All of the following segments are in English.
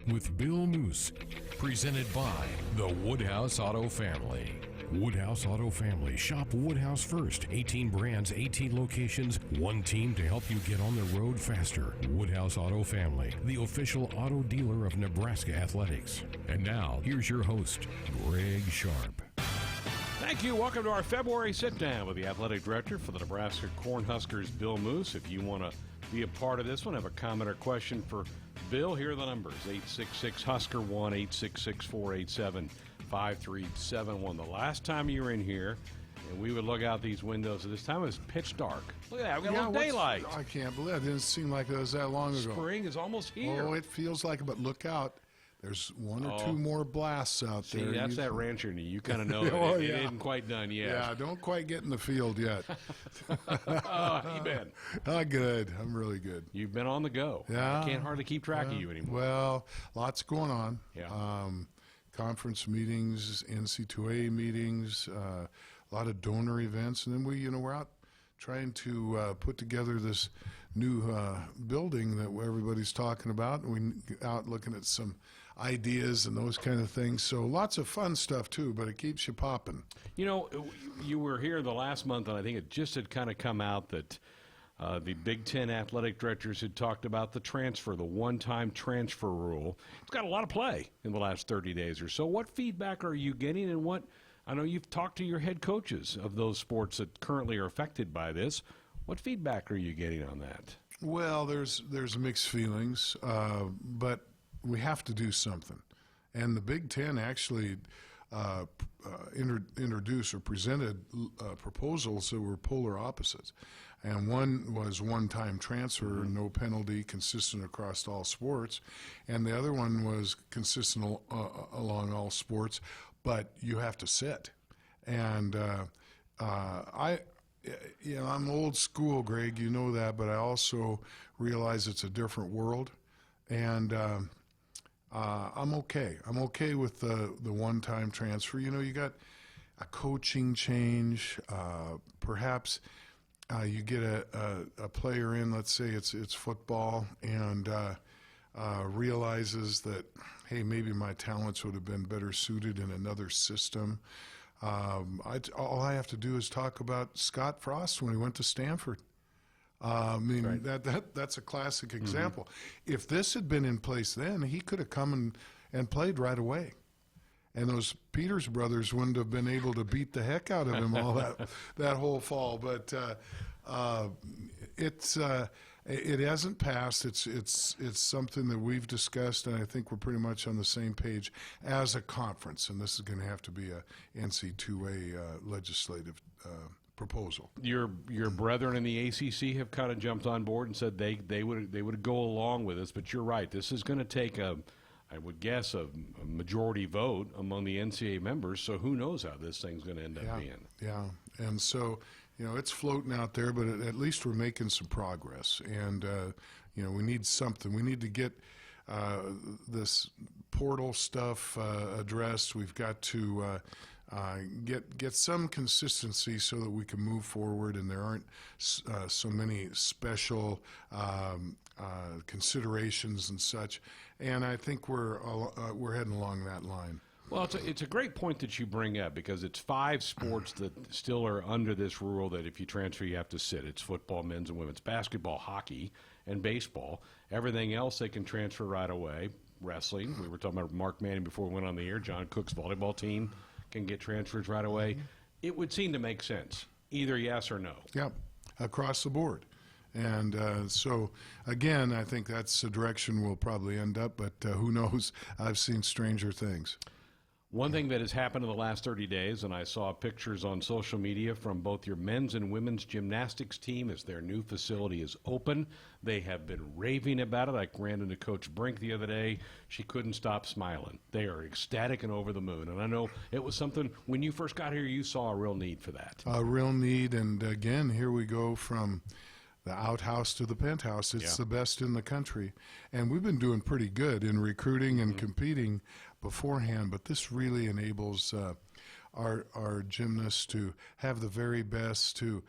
with Bill Moos, presented by the Woodhouse Auto Family. Woodhouse Auto Family. Shop Woodhouse first. 18 brands, 18 locations, one team to help you get on the road faster. Woodhouse Auto Family, the official auto dealer of Nebraska Athletics. And now, here's your host, Greg Sharp. Thank you. Welcome to our February sit-down with the athletic director for the Nebraska Cornhuskers, Bill Moos. If you want to be a part of this one, have a comment or question for Bill, here are the numbers. 866-HUSKER-1, 866-487-5371. The last time you were in here, and we would look out these windows, at this time it was pitch dark. Look at that. We got a little daylight. I can't believe it. It didn't seem like it was that long ago. Spring is almost here. Oh, it feels like it, but look out. There's one or two more blasts out there. See, that's that rancher in you. You kind of know that it isn't quite done yet. Yeah, don't quite get in the field yet. How you been? Good. I'm really good. You've been on the go. Yeah. I can't hardly keep track of you anymore. Well, lots going on. Yeah. Conference meetings, NC2A meetings, a lot of donor events, and then we're out trying to put together this new building that everybody's talking about, and we're out looking at some ideas and those kind of things. So lots of fun stuff too, but it keeps you popping. You know, you were here the last month, and I think it just had kind of come out that the Big Ten athletic directors had talked about the transfer, the one-time transfer rule. It's got a lot of play in the last 30 days or so. What feedback are you getting, and what? I know you've talked to your head coaches of those sports that currently are affected by this. What feedback are you getting on that? Well, there's mixed feelings, but we have to do something. And the Big Ten actually introduced or presented proposals that were polar opposites. And one was one-time transfer, no penalty, consistent across all sports. And the other one was consistent along all sports, but you have to sit. And I'm old school, Greg, you know that, but I also realize it's a different world. And I'm okay. I'm okay with the one-time transfer. You know, you got a coaching change. Perhaps you get a player in, let's say it's football, and realizes that, hey, maybe my talents would have been better suited in another system. All I have to do is talk about Scott Frost when he went to Stanford. I mean, right. That's a classic example. Mm-hmm. If this had been in place then, he could have come and played right away. And those Peters brothers wouldn't have been able to beat the heck out of him all that whole fall. But it hasn't passed. It's something that we've discussed, and I think we're pretty much on the same page as a conference. And this is going to have to be a NC2A legislative proposal. Your brethren in the ACC have kind of jumped on board and said they would go along with this. But you're right. This is going to take I would guess a majority vote among the NCAA members. So who knows how this thing's going to end up being? Yeah, and so it's floating out there, but at least we're making some progress. And we need something. We need to get this portal stuff addressed. We've got to get some consistency so that we can move forward, and there aren't so many special considerations and such. And I think we're heading along that line. Well, it's a great point that you bring up, because it's 5 sports that still are under this rule that if you transfer, you have to sit. It's football, men's and women's basketball, hockey, and baseball. Everything else they can transfer right away. Wrestling, we were talking about Mark Manning before we went on the air. John Cook's volleyball team can get transfers right away. Mm-hmm. It would seem to make sense, either yes or no. Yep, across the board. And so, again, I think that's the direction we'll probably end up, but who knows? I've seen stranger things. One thing that has happened in the last 30 days, and I saw pictures on social media from both your men's and women's gymnastics team as their new facility is open. They have been raving about it. I ran into Coach Brink the other day. She couldn't stop smiling. They are ecstatic and over the moon. And I know it was something, when you first got here, you saw a real need for that. A real need, and again, here we go from the outhouse to the penthouse. It's the best in the country. And we've been doing pretty good in recruiting and competing beforehand, but this really enables our gymnasts to have the very best, to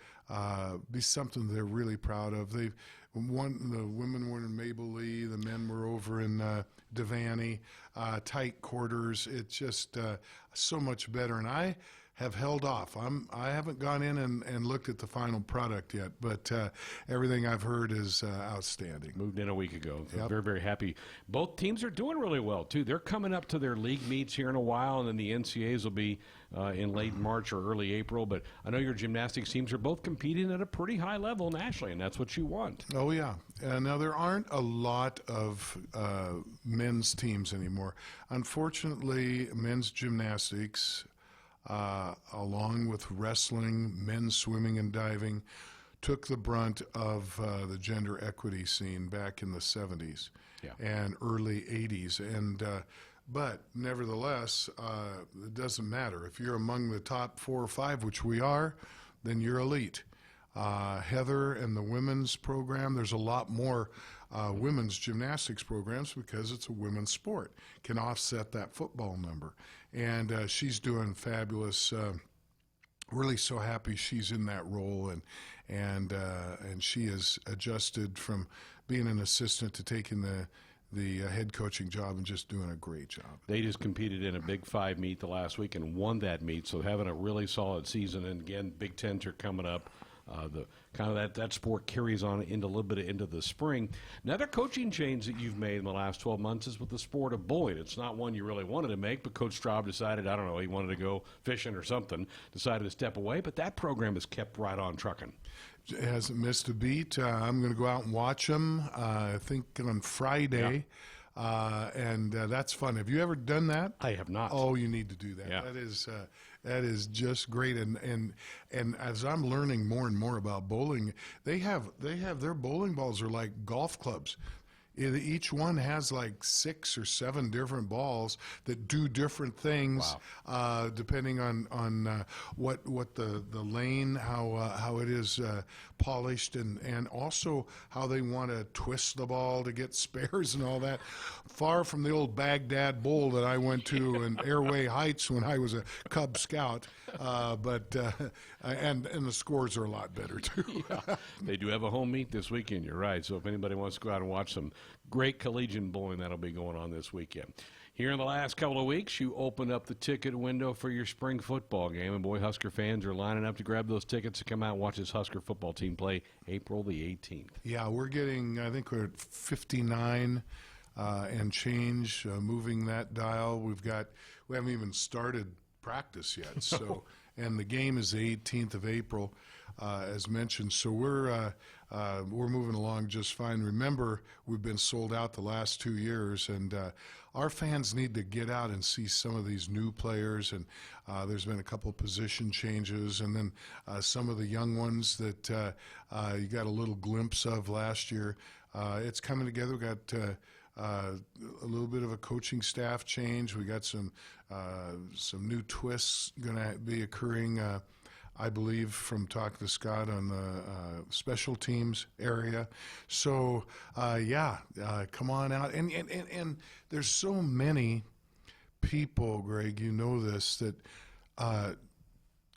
be something they're really proud of. The women were in Maple Lee, the men were over in Devaney, tight quarters. It's just so much better, and I have held off. I haven't gone in and looked at the final product yet, but everything I've heard is outstanding. Moved in a week ago. So Yep. very, very happy. Both teams are doing really well, too. They're coming up to their league meets here in a while, and then the NCAAs will be in late March or early April. But I know your gymnastics teams are both competing at a pretty high level nationally, and that's what you want. Oh, yeah. Now, there aren't a lot of men's teams anymore. Unfortunately, men's gymnastics, along with wrestling, men's swimming and diving, took the brunt of the gender equity scene back in the 70s and early 80s. But nevertheless, it doesn't matter. If you're among the top 4 or 5, which we are, then you're elite. Heather and the women's program, there's a lot more women's gymnastics programs because it's a women's sport, can offset that football number. And she's doing fabulous. Really so happy she's in that role, and she has adjusted from being an assistant to taking the head coaching job and just doing a great job. They just competed in a Big 5 meet the last week and won that meet, so having a really solid season. And again, Big Tens are coming up. The kind of that sport carries on into a little bit into the spring. Another coaching change that you've made in the last 12 months is with the sport of bowling. It's not one you really wanted to make, but Coach Straub decided, I don't know, he wanted to go fishing or something, decided to step away, but that program is kept right on trucking. It hasn't missed a beat. I'm going to go out and watch them, I think on Friday. And that's fun. Have you ever done that? I have not. Oh, you need to do that. Yeah. That is just great. And as I'm learning more and more about bowling, they have their bowling balls are like golf clubs. Each one has like 6 or 7 different balls that do different things, depending on what the lane, how it is polished, and also how they want to twist the ball to get spares and all that. Far from the old Baghdad Bowl that I went to in Airway Heights when I was a Cub Scout, but the scores are a lot better too. They do have a home meet this weekend, you're right. So if anybody wants to go out and watch some great collegiate bowling, that'll be going on this weekend. Here in the last couple of weeks, you opened up the ticket window for your spring football game, and boy, Husker fans are lining up to grab those tickets to come out and watch this Husker football team play April the 18th. Yeah, we're getting, I think we're at 59 and change, moving that dial. We haven't even started practice yet, so and the game is the 18th of April, as mentioned. So we're moving along just fine. Remember, we've been sold out the last 2 years, and our fans need to get out and see some of these new players. And there's been a couple of position changes, and then some of the young ones that you got a little glimpse of last year. It's coming together. We got a little bit of a coaching staff change. We got some new twists going to be occurring, I believe, from talking to Scott on the special teams area. So, come on out. And there's so many people, Greg, you know this, that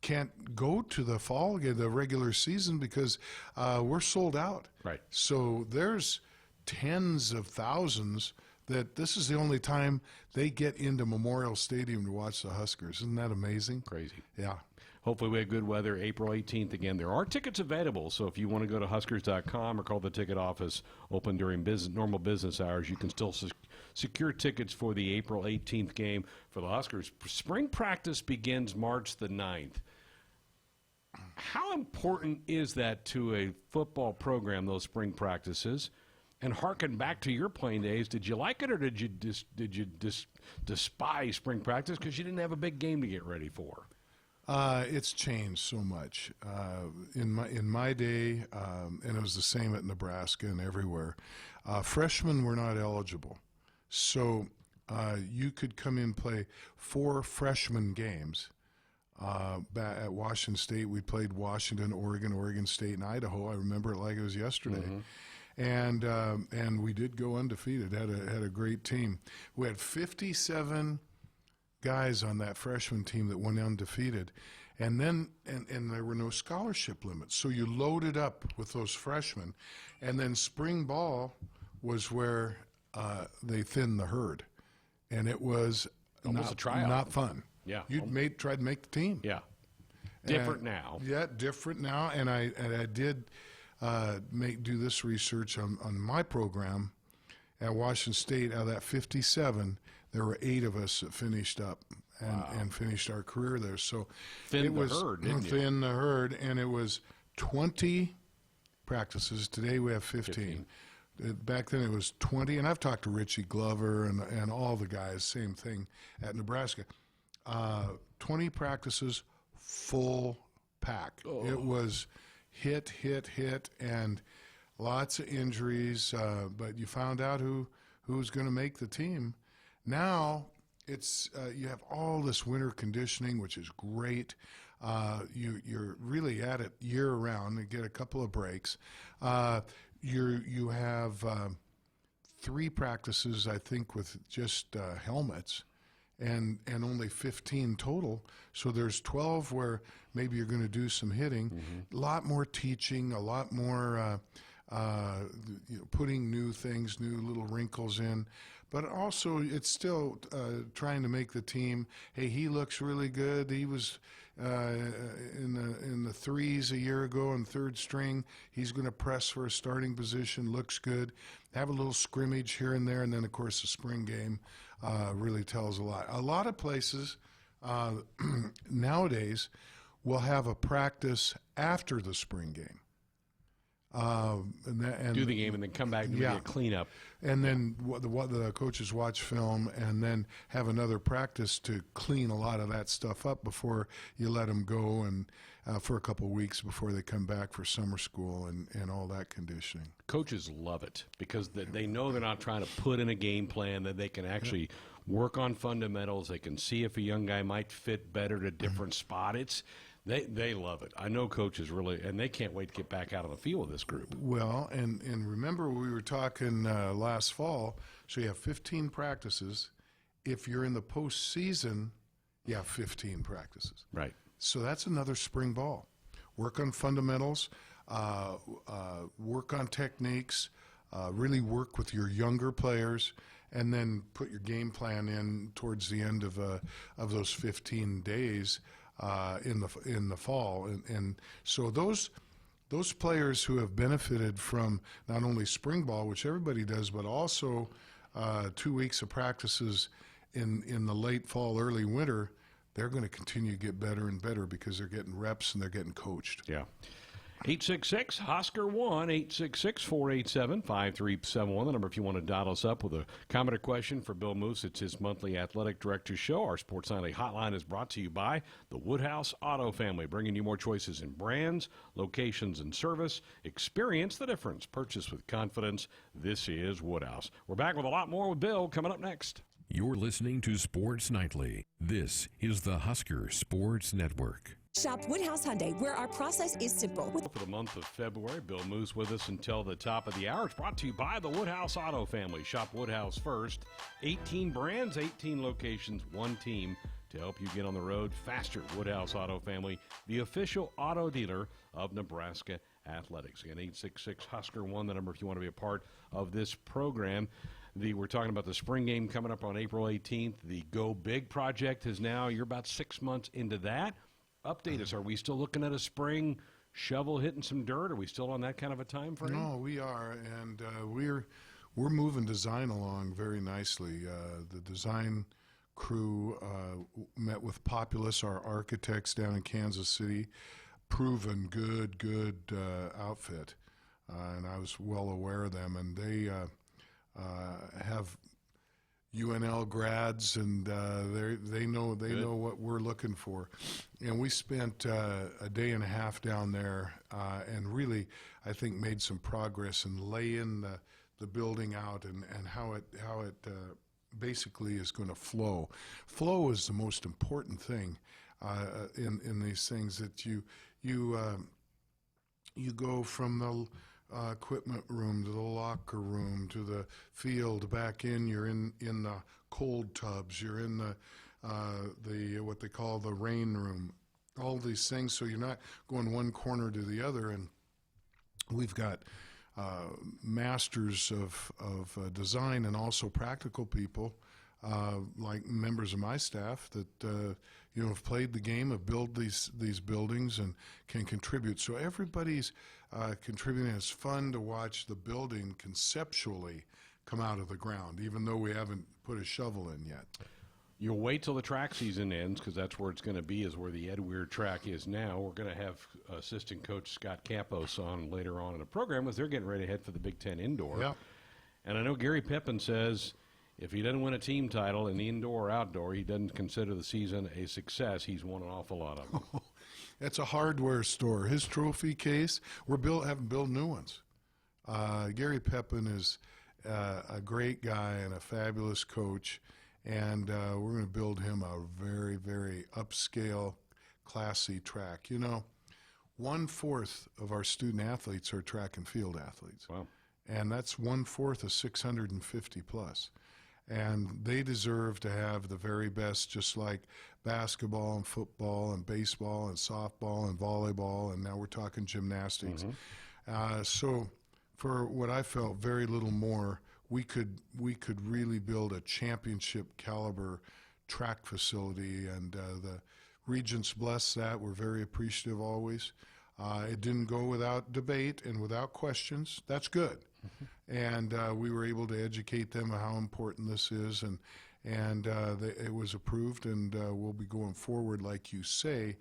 can't go to the fall, the regular season, because we're sold out. Right. So there's tens of thousands that this is the only time they get into Memorial Stadium to watch the Huskers. Isn't that amazing? Crazy. Yeah. Hopefully we have good weather April 18th again. There are tickets available, so if you want to go to Huskers.com or call the ticket office open during normal business hours, you can still secure tickets for the April 18th game for the Huskers. Spring practice begins March the 9th. How important is that to a football program, those spring practices? And harken back to your playing days, did you like it, or did you despise spring practice because you didn't have a big game to get ready for? It's changed so much. In my day, and it was the same at Nebraska and everywhere, freshmen were not eligible. So you could come in and play 4 freshman games. At Washington State, we played Washington, Oregon State, and Idaho. I remember it like it was yesterday. Mm-hmm. And we did go undefeated. Had a great team. We had 57 guys on that freshman team that went undefeated, And then, and there were no scholarship limits. So you loaded up with those freshmen. And then spring ball was where they thinned the herd. And it was Almost a tryout. not fun. Yeah. You'd tried to make the team. Yeah. Different now. Yeah, different now. And I did do this research on my program at Washington State. Out of that 57, there were 8 of us that finished up and finished our career there. So Thin the herd, didn't you? Thin the herd, and it was 20 practices. Today we have 15. Back then it was 20, and I've talked to Richie Glover and all the guys, same thing at Nebraska. 20 practices, full pack. Oh. It was hit, and lots of injuries, but you found out who's going to make the team. Now it's you have all this winter conditioning, which is great. You're really at it year round. You get a couple of breaks. You have 3 practices, I think, with just helmets. And only 15 total. So there's 12 where maybe you're going to do some hitting. A lot more teaching, a lot more putting new things, new little wrinkles in. But also it's still trying to make the team, hey, he looks really good. He was in the threes a year ago in third string. He's going to press for a starting position, looks good. Have a little scrimmage here and there, and then, of course, the spring game really tells a lot. A lot of places nowadays will have a practice after the spring game. And Do the game and then come back and do a cleanup. And then the coaches watch film and then have another practice to clean a lot of that stuff up before you let them go and for a couple of weeks before they come back for summer school and all that conditioning. Coaches love it because they know they're not trying to put in a game plan, that they can actually work on fundamentals. They can see if a young guy might fit better at a different spot. They love it. I know coaches really, and they can't wait to get back out on the field with this group. Well, and remember we were talking last fall, so you have 15 practices. If you're in the postseason, you have 15 practices. Right. So that's another spring ball. Work on fundamentals, work on techniques, really work with your younger players, and then put your game plan in towards the end of those 15 days. In the fall, and so those players who have benefited from not only spring ball, which everybody does, but also 2 weeks of practices in the late fall, early winter, they're going to continue to get better and better because they're getting reps and they're getting coached. Yeah. 866 Husker 1 866-487-5371. The number if you want to dial us up with a comment or question for Bill Moos. It's his monthly athletic director show. Our Sports Nightly hotline is brought to you by the Woodhouse Auto Family, bringing you more choices in brands, locations, and service. Experience the difference. Purchase with confidence. This is Woodhouse. We're back with a lot more with Bill coming up next. You're listening to Sports Nightly. This is the Husker Sports Network. Shop Woodhouse Hyundai, where our process is simple. For the month of February, Bill Moos with us until the top of the hour. It's brought to you by the Woodhouse Auto Family. Shop Woodhouse first. 18 brands, 18 locations, one team to help you get on the road faster. Woodhouse Auto Family, the official auto dealer of Nebraska Athletics. Again, 866-HUSKER-1, the number if you want to be a part of this program. We're talking about the spring game coming up on April 18th. The Go Big project is now, you're about 6 months into that. Update us. Are we still looking at a spring shovel hitting some dirt? Are we still on that kind of a time frame? No, we are, and we're moving design along very nicely. The design crew met with Populous, our architects down in Kansas City. Proven good outfit, and I was well aware of them. And they have UNL grads, and they know what we're looking for. And we spent a day and a half down there, and really, I think, made some progress in laying the building out and how it basically is going to flow. Flow is the most important thing in these things. That you go from the equipment room to the locker room to the field, back in. You're in the cold tubs. You're in the what they call the rain room. all these things, so you're not going one corner to the other. And we've got masters of design and also practical people, like members of my staff that have played the game, have built these buildings, and can contribute. So everybody's contributing. It's fun to watch the building conceptually come out of the ground, even though we haven't put a shovel in yet. You'll wait till the track season ends, because that's where it's going to be, is where the Ed Weir track is now. We're going to have assistant coach Scott Campos on later on in the program, as they're getting ready to head for the Big Ten indoor. Yeah. And I know Gary Pippin says if he doesn't win a team title in the indoor or outdoor, he doesn't consider the season a success. He's won an awful lot of them. It's a hardware store. His trophy case, having built new ones. Gary Pippin is a great guy and a fabulous coach. And we're going to build him a very, very upscale, classy track. 1/4 of our student athletes are track and field athletes. Wow. And that's 1/4 of 650 plus. And they deserve to have the very best, just like basketball and football and baseball and softball and volleyball, and now we're talking gymnastics. So for what I felt, very little more, we could really build a championship caliber track facility, and the Regents blessed that. We're very appreciative always. It didn't go without debate and without questions. That's good. And we were able to educate them on how important this is, and it was approved, and we'll be going forward, like you say.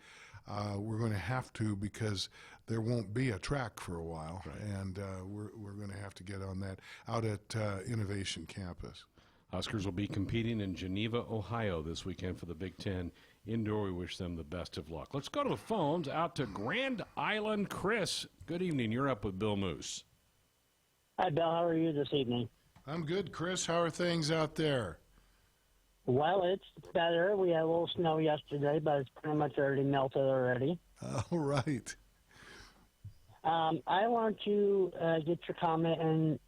We're going to have to, because there won't be a track for a while, right. And we're going to have to get on that out at Innovation Campus. Huskers will be competing in Geneva, Ohio this weekend for the Big Ten indoor. We wish them the best of luck. Let's go to the phones, out to Grand Island. Chris, good evening. You're up with Bill Moos. Hi, Bill. How are you this evening? I'm good, Chris. How are things out there? Well, it's better. We had a little snow yesterday, but it's pretty much already melted already. All right. I want to get your comment on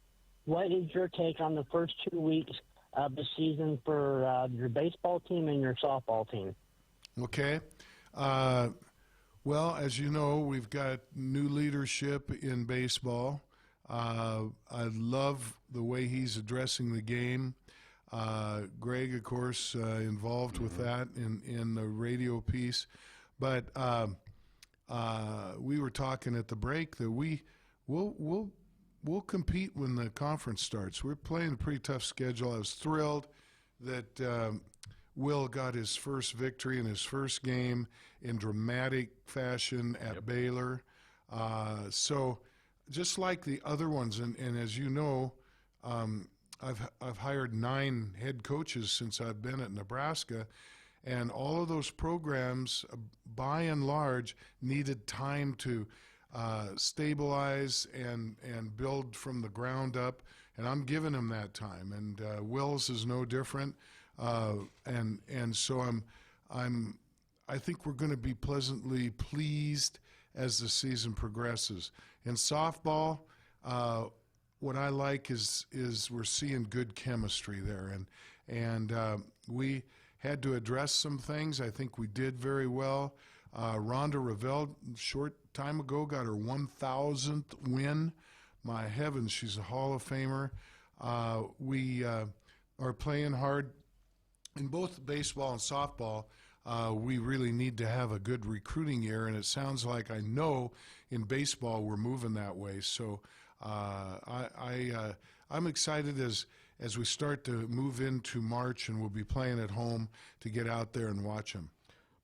what is your take on the first 2 weeks of the season for your baseball team and your softball team? Okay. Well, as you know, we've got new leadership in baseball. I love the way he's addressing the game. Greg, of course, involved with that in the radio piece. But we were talking at the break that we'll compete when the conference starts. We're playing a pretty tough schedule. I was thrilled that Will got his first victory in his first game in dramatic fashion at Baylor. So just like the other ones, and as you know, I've hired 9 head coaches since I've been at Nebraska, and all of those programs, by and large, needed time to stabilize and build from the ground up, and I'm giving them that time. And Will's is no different, and so I think we're going to be pleasantly pleased as the season progresses. In softball, what I like is we're seeing good chemistry there, and we had to address some things. I think we did very well. Rhonda Ravel, short time ago, got her 1,000th win. My heavens, she's a Hall of Famer. We are playing hard in both baseball and softball. We really need to have a good recruiting year, and it sounds like, I know in baseball we're moving that way. So I'm excited as we start to move into March, and we'll be playing at home to get out there and watch them.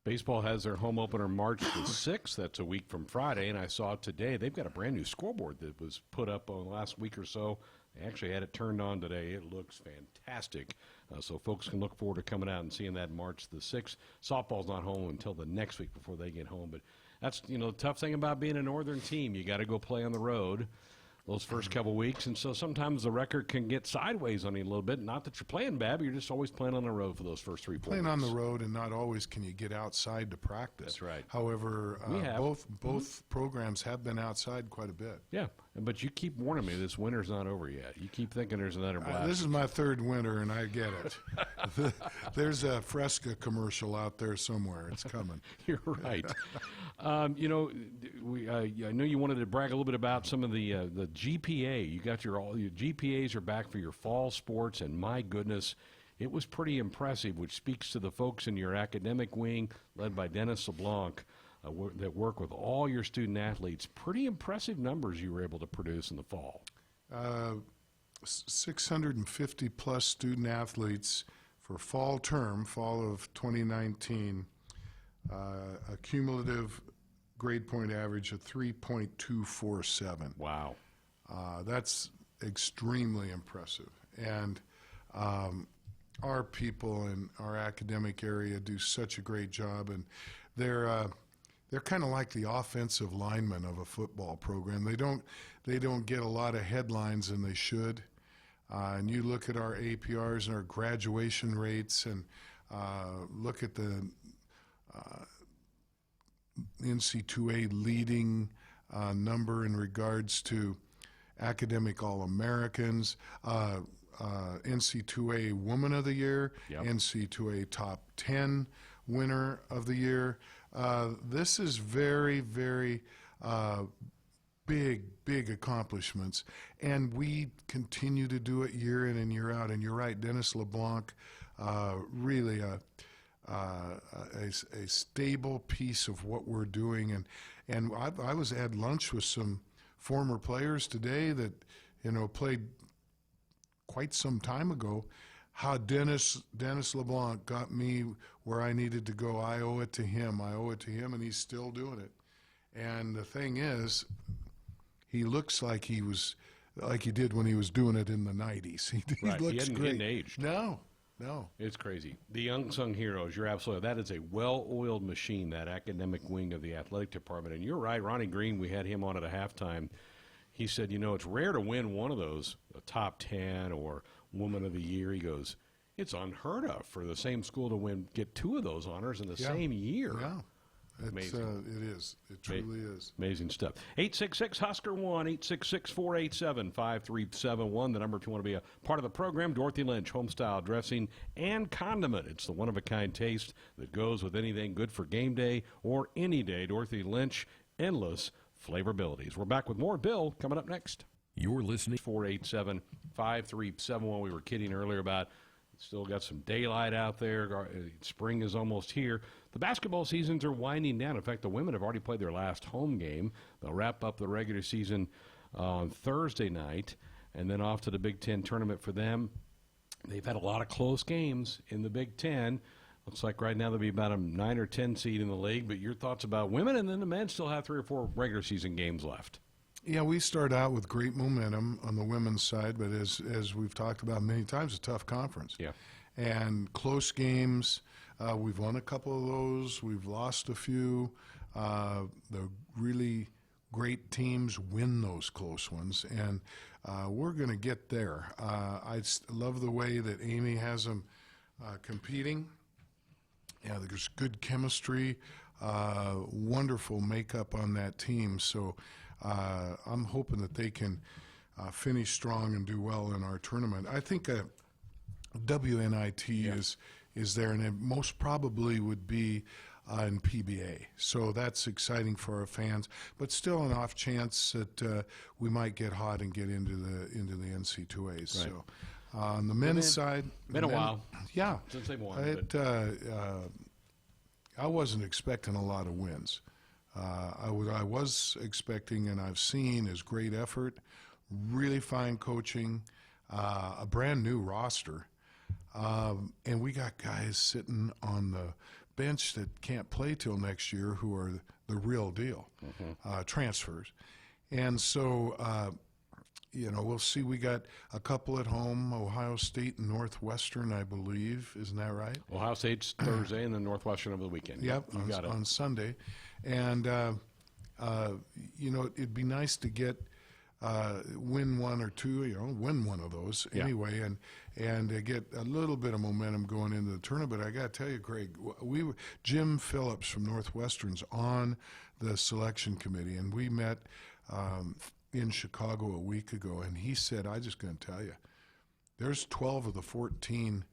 Baseball has their home opener March the 6th. That's a week from Friday, and I saw today they've got a brand new scoreboard that was put up on the last week or so. They actually had it turned on today. It looks fantastic. So folks can look forward to coming out and seeing that March the 6th. Softball's not home until the next week before they get home. But that's, the tough thing about being a northern team. You got to go play on the road those first couple weeks. And so sometimes the record can get sideways on you a little bit. Not that you're playing bad, but you're just always playing on the road for those first 3-4 weeks. Playing on the road, and not always can you get outside to practice. That's right. However, both programs have been outside quite a bit. Yeah, But you keep warning me this winter's not over yet. You keep thinking there's another blast. This is my third winter, and I get it. There's a Fresca commercial out there somewhere. It's coming. You're right. I know you wanted to brag a little bit about some of the GPA. You got your GPAs are back for your fall sports, and my goodness, it was pretty impressive, which speaks to the folks in your academic wing, led by Dennis LeBlanc, that work with all your student athletes. Pretty impressive numbers you were able to produce in the fall. 650 plus student athletes for fall of 2019, a cumulative grade point average of 3.247. Wow. That's extremely impressive. And our people in our academic area do such a great job, and they're kind of like the offensive linemen of a football program. They don't get a lot of headlines, and they should. And you look at our APRs and our graduation rates, and look at the NC2A leading number in regards to academic All-Americans, NC2A Woman of the Year, Yep. NC2A Top 10 Winner of the Year. This is very, very big accomplishments, and we continue to do it year in and year out. And you're right, Dennis LeBlanc, really a stable piece of what we're doing. And I had lunch with some former players today that played quite some time ago. How Dennis LeBlanc got me where I needed to go, I owe it to him. And he's still doing it. And the thing is, he looks like he did when he was doing it in the 90s. He Right. looks He great. hadn't aged. No. It's crazy. The unsung heroes, you're absolutely, that is a well-oiled machine, that academic wing of the athletic department. And you're right, Ronnie Green, we had him on at a halftime. He said, it's rare to win one of those, a top 10 or Woman of the Year. He goes, it's unheard of for the same school to get two of those honors in the same year. Yeah. Amazing. It is. It truly is. Amazing stuff. 866-HUSKER-1, 866-487-5371. The number if you want to be a part of the program. Dorothy Lynch, homestyle dressing and condiment. It's the one-of-a-kind taste that goes with anything good for game day or any day. Dorothy Lynch, endless flavorabilities. We're back with more Bill coming up next. You're listening. 487-5371. We were kidding earlier about still got some daylight out there. Spring is almost here. The basketball seasons are winding down. In fact, the women have already played their last home game. They'll wrap up the regular season on Thursday night, and then off to the Big Ten tournament for them. They've had a lot of close games in the Big Ten. Looks like right now they'll be about a 9 or 10 seed in the league. But your thoughts about women, and then the men still have 3 or 4 regular season games left. Yeah, we start out with great momentum on the women's side, but as we've talked about many times, a tough conference. Yeah. And close games, we've won a couple of those. We've lost a few. The really great teams win those close ones, and we're going to get there. I love the way that Amy has them competing. Yeah, there's good chemistry, wonderful makeup on that team. So I'm hoping that they can finish strong and do well in our tournament. I think WNIT is there, and it most probably would be in PBA. So that's exciting for our fans, but still an off chance that we might get hot and get into the NC2As. Right. So on the men's side, been a while. Yeah, since they've won. I wasn't expecting a lot of wins. I was expecting, and I've seen, is great effort, really fine coaching, a brand new roster, and we got guys sitting on the bench that can't play till next year who are the real deal, transfers. And so, we'll see. We got a couple at home, Ohio State and Northwestern, I believe. Isn't that right? Ohio State's Thursday and then Northwestern over the weekend. Yep, you got it. On Sunday. And, it'd be nice to get win one or two, win one of those anyway, and get a little bit of momentum going into the tournament. I got to tell you, Craig, Jim Phillips from Northwestern's on the selection committee, and we met in Chicago a week ago, and he said, "I'm just going to tell you, there's 12 of the 14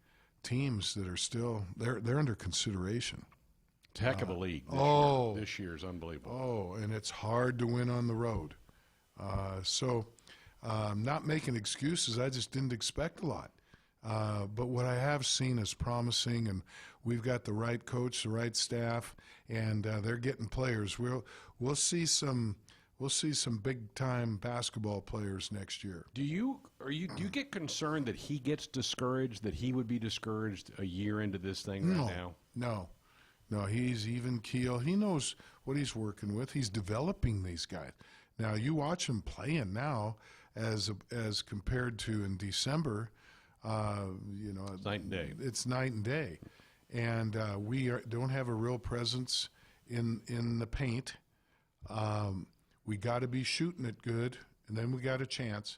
teams that are still they're under consideration." It's a heck of a league. This year is unbelievable. Oh, and it's hard to win on the road. Not making excuses. I just didn't expect a lot. But what I have seen is promising, and we've got the right coach, the right staff, and they're getting players. We'll see some big time basketball players next year. Do you get concerned that he gets discouraged? That he would be discouraged a year into this thing right now? No. He's even keel. He knows what he's working with. He's developing these guys. Now you watch him playing now, as compared to in December. It's night and day. It's night and day, and we don't have a real presence in the paint. We got to be shooting it good, and then we got a chance.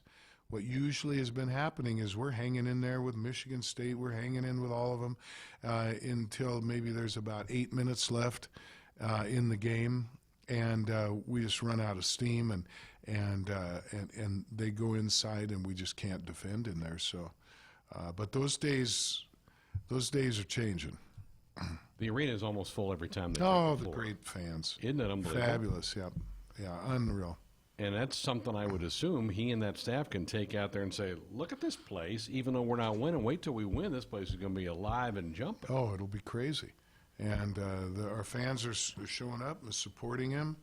What usually has been happening is we're hanging in there with Michigan State. We're hanging in with all of them until maybe there's about 8 minutes left in the game, and we just run out of steam, and they go inside, and we just can't defend in there. So, but those days are changing. The arena is almost full every time they the great fans. Isn't it unbelievable? Fabulous, yeah, unreal. And that's something I would assume he and that staff can take out there and say, look at this place. Even though we're not winning, wait till we win. This place is going to be alive and jumping. Oh, it'll be crazy. And our fans are showing up and supporting him.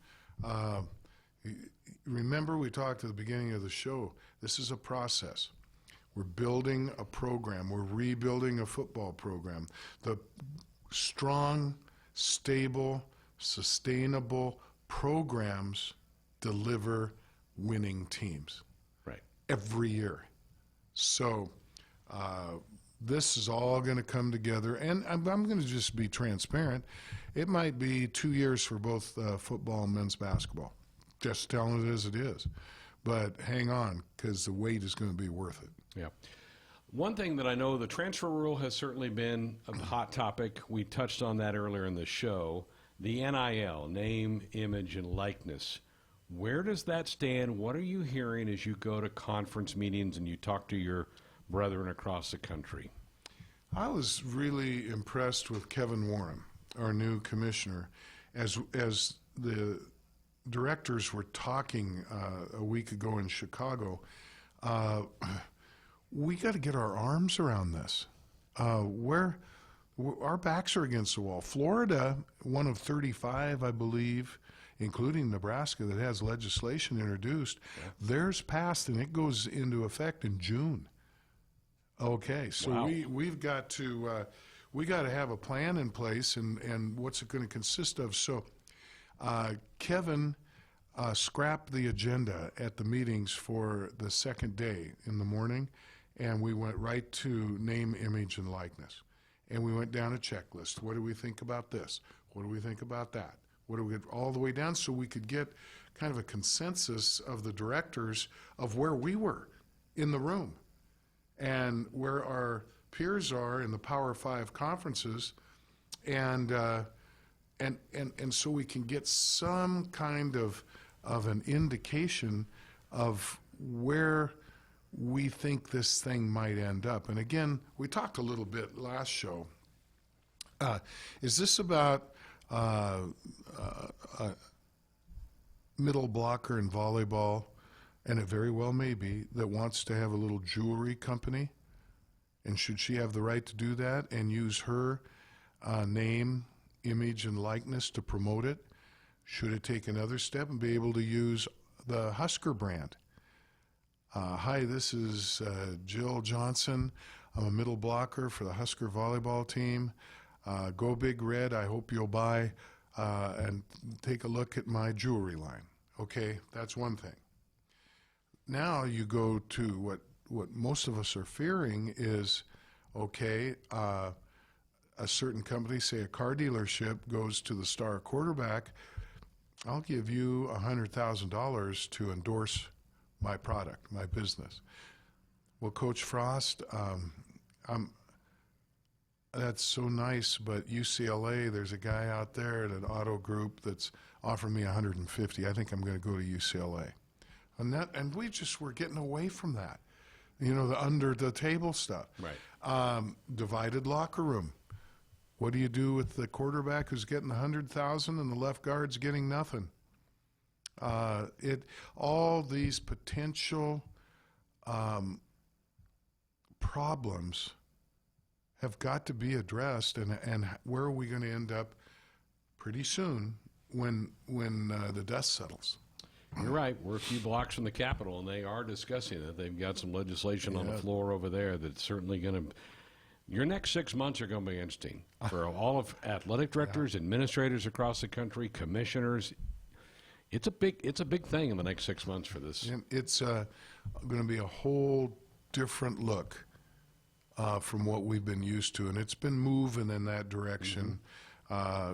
Remember, we talked at the beginning of the show, this is a process. We're building a program. We're rebuilding a football program. The strong, stable, sustainable programs deliver winning teams. Right. Every year. So this is all going to come together, and I'm going to just be transparent. It might be 2 years for both football and men's basketball. Just telling it as it is. But hang on, because the wait is going to be worth it. Yeah. One thing that I know, the transfer rule has certainly been a hot topic. We touched on that earlier in the show. The NIL, name, image, and likeness. Where does that stand? What are you hearing as you go to conference meetings and you talk to your brethren across the country? I was really impressed with Kevin Warren, our new commissioner, as the directors were talking a week ago in Chicago. We got to get our arms around this. Our backs are against the wall. Florida, one of 35, I believe, including Nebraska, that has legislation introduced. Yeah. Theirs passed, and it goes into effect in June. Okay, so wow. we've got to have a plan in place, and what's it going to consist of? So Kevin scrapped the agenda at the meetings for the second day in the morning, and we went right to name, image, and likeness. And we went down a checklist. What do we think about this? What do we think about that? What do we get all the way down, so we could get kind of a consensus of the directors of where we were in the room and where our peers are in the Power 5 conferences, and so we can get some kind of an indication of where we think this thing might end up. And again, we talked a little bit last show. Is this about a middle blocker in volleyball, and it very well may be, that wants to have a little jewelry company? And should she have the right to do that and use her name, image, and likeness to promote it? Should it take another step and be able to use the Husker brand? Hi, this is Jill Johnson. I'm a middle blocker for the Husker volleyball team. Go Big Red. I hope you'll buy and take a look at my jewelry line. Okay, that's one thing. Now you go to what most of us are fearing is, okay, a certain company, say a car dealership, goes to the star quarterback. I'll give you $100,000 to endorse my product, my business. Well, Coach Frost, that's so nice, but UCLA, there's a guy out there at an auto group that's offering me $150. I think I'm going to go to UCLA. And we just were getting away from that. The under the table stuff. Right. Divided locker room. What do you do with the quarterback who's getting 100,000 and the left guard's getting nothing? All these potential problems have got to be addressed, and where are we going to end up pretty soon when the dust settles? You're right. We're a few blocks from the Capitol, and they are discussing it. They've got some legislation on the floor over there that's certainly going to. Your next 6 months are going to be interesting for all of athletic directors, administrators across the country, commissioners. It's a big thing in the next 6 months for this. And it's going to be a whole different look from what we've been used to, and it's been moving in that direction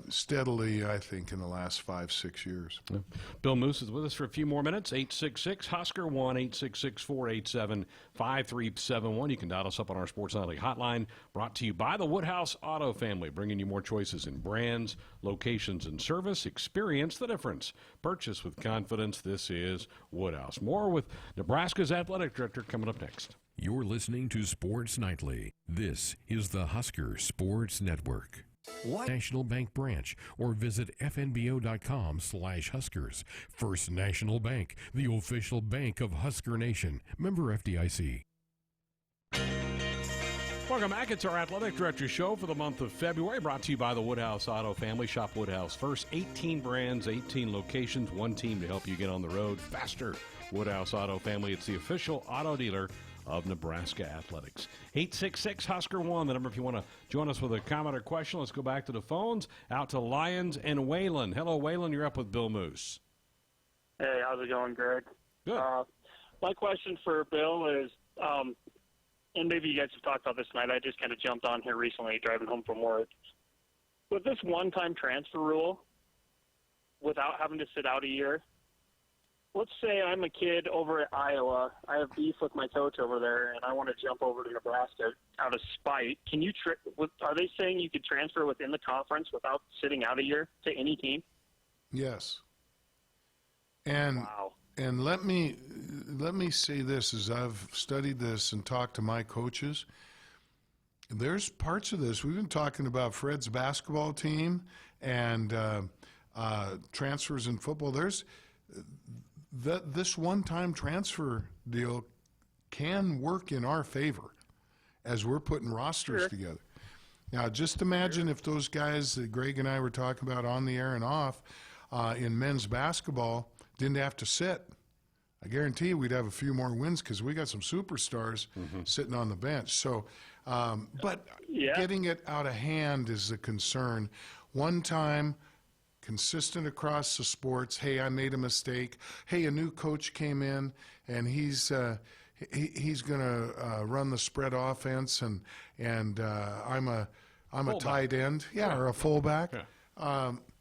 steadily, I think, in the last 5-6 years. Yeah. Bill Moos is with us for a few more minutes. 866-HUSKER, 1-866-487-5371. You can dial us up on our Sports Nightly hotline, brought to you by the Woodhouse Auto Family, bringing you more choices in brands, locations, and service. Experience the difference. Purchase with confidence. This is Woodhouse. More with Nebraska's athletic director coming up next. You're listening to Sports Nightly. This is the Husker Sports Network. National Bank branch or visit fnbo.com/Huskers. First National Bank, the official bank of Husker Nation. Member FDIC. Welcome back. It's our Athletic Director Show for the month of February, brought to you by the Woodhouse Auto Family. Shop Woodhouse first. 18 brands, 18 locations, one team to help you get on the road faster. Woodhouse Auto Family. It's the official auto dealer of Nebraska Athletics. 866-HUSKER-1, the number if you want to join us with a comment or question. Let's go back to the phones. Out to Lyons and Waylon. Hello, Waylon. You're up with Bill Moos. Hey, how's it going, Greg? Good. My question for Bill is, and maybe you guys have talked about this tonight, I just kind of jumped on here recently driving home from work. With this one-time transfer rule, without having to sit out a year, let's say I'm a kid over at Iowa. I have beef with my coach over there, and I want to jump over to Nebraska out of spite. Can you? Are they saying you could transfer within the conference without sitting out a year to any team? Yes. And wow. And let me say this, as I've studied this and talked to my coaches. There's parts of this. We've been talking about Fred's basketball team and transfers in football. There's this one-time transfer deal can work in our favor as we're putting rosters together. Now, just imagine if those guys that Greg and I were talking about on the air and off in men's basketball didn't have to sit. I guarantee you we'd have a few more wins because we got some superstars sitting on the bench. So, but getting it out of hand is the concern. One time, consistent across the sports. Hey, I made a mistake. Hey, a new coach came in, and he's going to run the spread offense, and I'm a tight end, or a fullback.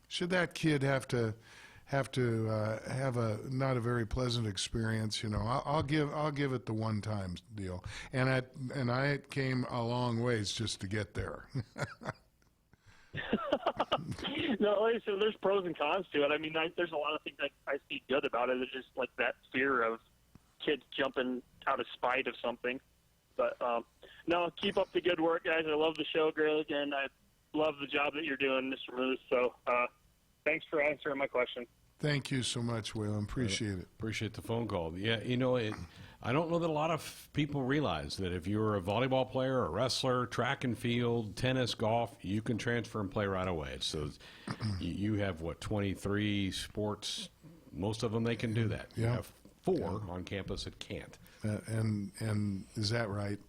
Should that kid have to have a not a very pleasant experience? I'll give it the one time deal, and I came a long ways just to get there. No, so there's pros and cons to it. I mean, there's a lot of things I see good about it. It's just like that fear of kids jumping out of spite of something. But, no, keep up the good work, guys. I love the show, Greg, and I love the job that you're doing, Mr. Moos. So thanks for answering my question. Thank you so much, Waylon. Appreciate it. Appreciate the phone call. Yeah, I don't know that a lot of people realize that if you're a volleyball player, a wrestler, track and field, tennis, golf, you can transfer and play right away. So you have, 23 sports. Most of them, they can do that. You have 4 on campus that can't. And is that right?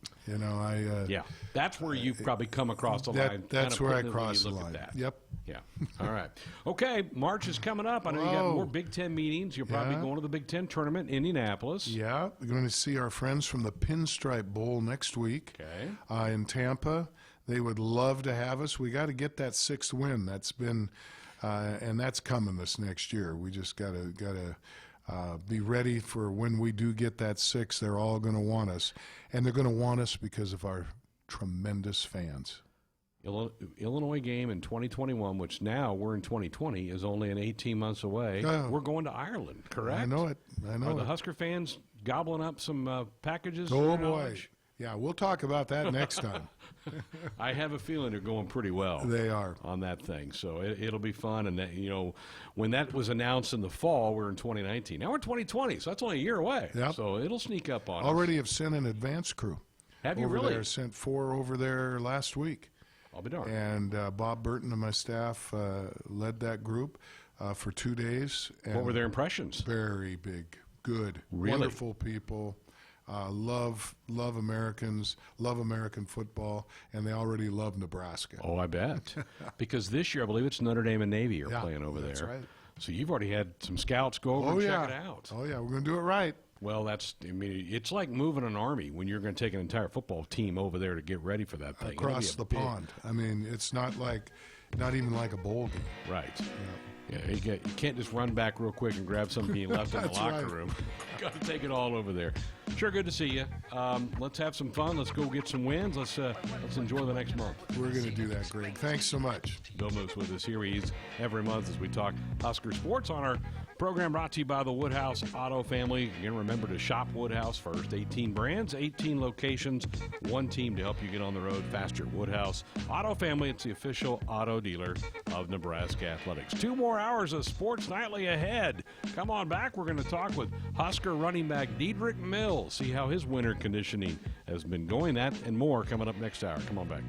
That's where you probably come across the line. That's where I cross the line. Yep. Yeah. All right. Okay. March is coming up. I know you got more Big Ten meetings. You're probably going to the Big Ten tournament in Indianapolis. Yeah. We're going to see our friends from the Pinstripe Bowl next week. Okay. In Tampa. They would love to have us. We got to get that 6th win. That's been, and that's coming this next year. We just got to be ready for when we do get that 6. They're all going to want us, and they're going to want us because of our tremendous fans. Illinois game in 2021, which now we're in 2020, is only 18 months away. We're going to Ireland, correct? I know it. Are the Husker fans gobbling up some packages? Oh, boy. Yeah, we'll talk about that next time. I have a feeling they're going pretty well. They are. On that thing. So it'll be fun. And, when that was announced in the fall, we're in 2019. Now we're 2020, so that's only a year away. Yep. So it'll sneak up on us. Already have sent an advance crew. Have you over really? There. Sent 4 over there last week. I'll be darned. And Bob Burton and my staff led that group for 2 days. And what were their impressions? Very big, good, Really? wonderful people. Love Americans, love American football, and they already love Nebraska. Oh, I bet. Because this year, I believe it's Notre Dame and Navy are playing over that's there. right. So you've already had some scouts go over and check it out. Oh, yeah, we're going to do it right. Well, it's like moving an army when you're going to take an entire football team over there to get ready for that thing. Across the pond. I mean, it's not even like a bowl game. Right. Yeah, you can't just run back real quick and grab something being left in the locker room. Got to take it all over there. Sure, good to see you. Let's have some fun. Let's go get some wins. Let's enjoy the next month. We're going to do that, Greg. Thanks so much. Bill Moos with us here. He's every month as we talk Husker sports on our program brought to you by the Woodhouse Auto Family. Again, remember to shop Woodhouse first. 18 brands, 18 locations, one team to help you get on the road faster. Woodhouse Auto Family, it's the official auto dealer of Nebraska Athletics. 2 more hours of Sports Nightly ahead. Come on back. We're going to talk with Husker running back Dedrick Mills, see how his winter conditioning has been going. That and more coming up next hour. Come on back.